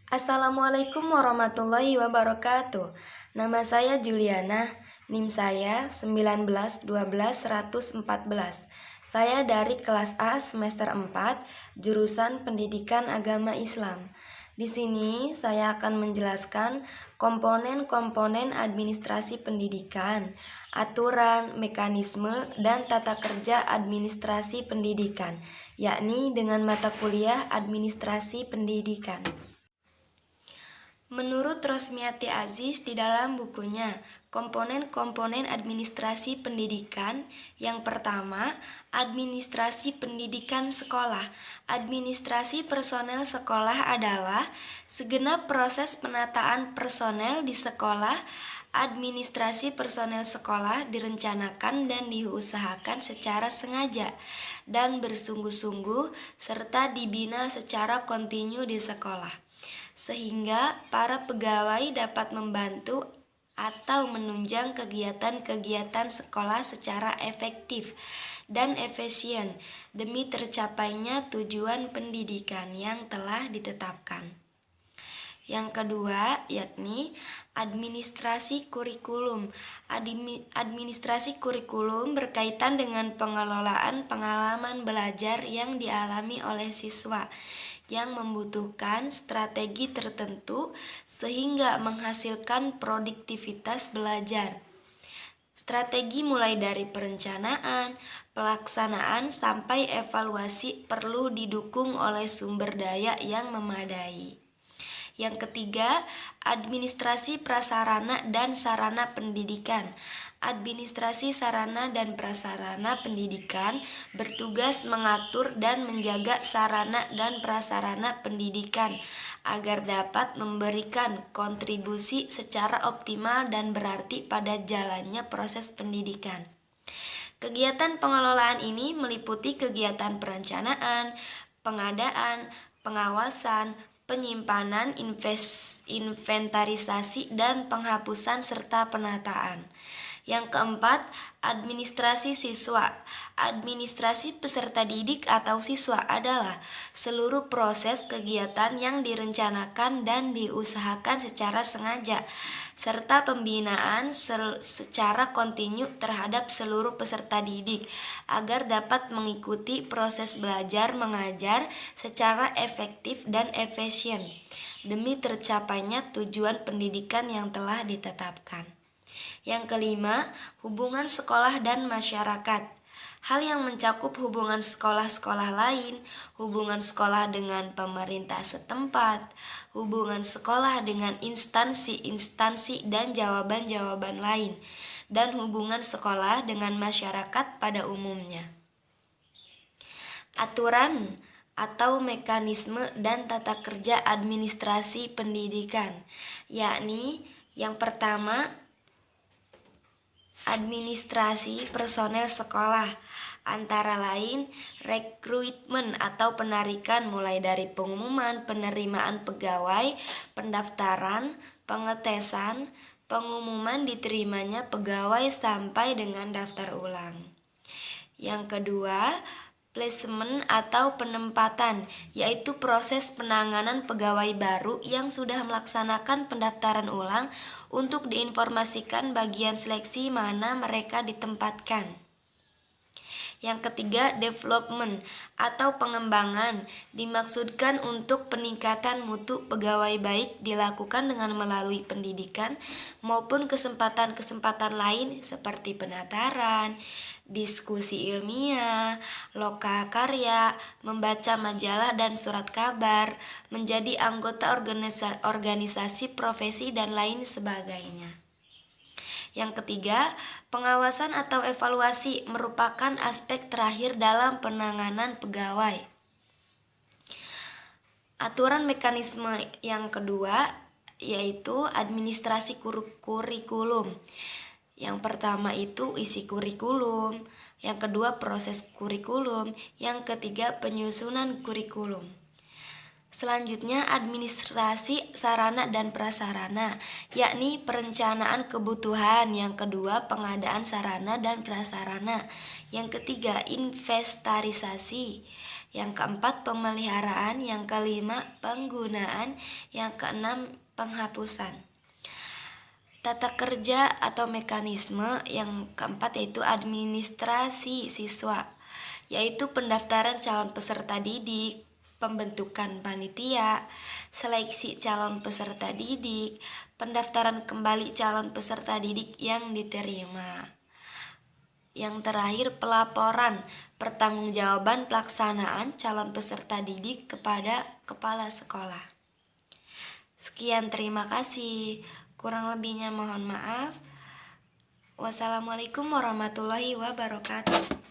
Assalamualaikum warahmatullahi wabarakatuh. Nama saya Juliana, NIM saya 1912114. Saya dari kelas A semester 4, jurusan Pendidikan Agama Islam. Di sini saya akan menjelaskan komponen-komponen administrasi pendidikan, aturan, mekanisme, dan tata kerja administrasi pendidikan, yakni dengan mata kuliah administrasi pendidikan. Menurut Rosmiati Aziz di dalam bukunya, komponen-komponen administrasi pendidikan, yang pertama, administrasi pendidikan sekolah. Administrasi personel sekolah adalah segenap proses penataan personel di sekolah. Administrasi personel sekolah direncanakan dan diusahakan secara sengaja dan bersungguh-sungguh serta dibina secara kontinu di sekolah, sehingga para pegawai dapat membantu atau menunjang kegiatan-kegiatan sekolah secara efektif dan efisien demi tercapainya tujuan pendidikan yang telah ditetapkan. Yang kedua, yakni administrasi kurikulum. Administrasi kurikulum berkaitan dengan pengelolaan pengalaman belajar yang dialami oleh siswa yang membutuhkan strategi tertentu sehingga menghasilkan produktivitas belajar. Strategi mulai dari perencanaan, pelaksanaan, sampai evaluasi perlu didukung oleh sumber daya yang memadai. Yang ketiga, administrasi prasarana dan sarana pendidikan. Administrasi sarana dan prasarana pendidikan bertugas mengatur dan menjaga sarana dan prasarana pendidikan agar dapat memberikan kontribusi secara optimal dan berarti pada jalannya proses pendidikan. Kegiatan pengelolaan ini meliputi kegiatan perencanaan, pengadaan, pengawasan, penyimpanan, inventarisasi, dan penghapusan serta penataan. Yang keempat, administrasi siswa. Administrasi peserta didik atau siswa adalah seluruh proses kegiatan yang direncanakan dan diusahakan secara sengaja, serta pembinaan secara kontinu terhadap seluruh peserta didik agar dapat mengikuti proses belajar mengajar secara efektif dan efisien demi tercapainya tujuan pendidikan yang telah ditetapkan. Yang kelima, hubungan sekolah dan masyarakat. Hal yang mencakup hubungan sekolah-sekolah lain, hubungan sekolah dengan pemerintah setempat, hubungan sekolah dengan instansi-instansi dan jawaban-jawaban lain, dan hubungan sekolah dengan masyarakat pada umumnya. Aturan atau mekanisme dan tata kerja administrasi pendidikan, yakni yang pertama, administrasi personel sekolah, antara lain rekrutmen atau penarikan mulai dari pengumuman, penerimaan pegawai, pendaftaran, pengetesan, pengumuman diterimanya pegawai sampai dengan daftar ulang. Yang kedua, placement atau penempatan, yaitu proses penanganan pegawai baru yang sudah melaksanakan pendaftaran ulang untuk diinformasikan bagian seleksi mana mereka ditempatkan. Yang ketiga, development atau pengembangan, dimaksudkan untuk peningkatan mutu pegawai baik dilakukan dengan melalui pendidikan maupun kesempatan-kesempatan lain seperti penataran, diskusi ilmiah, loka karya, membaca majalah dan surat kabar, menjadi anggota organisasi profesi dan lain sebagainya. Yang ketiga, pengawasan atau evaluasi merupakan aspek terakhir dalam penanganan pegawai. Aturan mekanisme yang kedua yaitu administrasi kurikulum. Yang pertama itu isi kurikulum, yang kedua proses kurikulum, yang ketiga penyusunan kurikulum. Selanjutnya, administrasi sarana dan prasarana, yakni perencanaan kebutuhan. Yang kedua, pengadaan sarana dan prasarana. Yang ketiga, inventarisasi. Yang keempat, pemeliharaan. Yang kelima, penggunaan. Yang keenam, penghapusan. Tata kerja atau mekanisme yang keempat yaitu administrasi siswa, yaitu pendaftaran calon peserta didik, pembentukan panitia, seleksi calon peserta didik, pendaftaran kembali calon peserta didik yang diterima. Yang terakhir, pelaporan pertanggungjawaban pelaksanaan calon peserta didik kepada kepala sekolah. Sekian, terima kasih. Kurang lebihnya mohon maaf. Wassalamualaikum warahmatullahi wabarakatuh.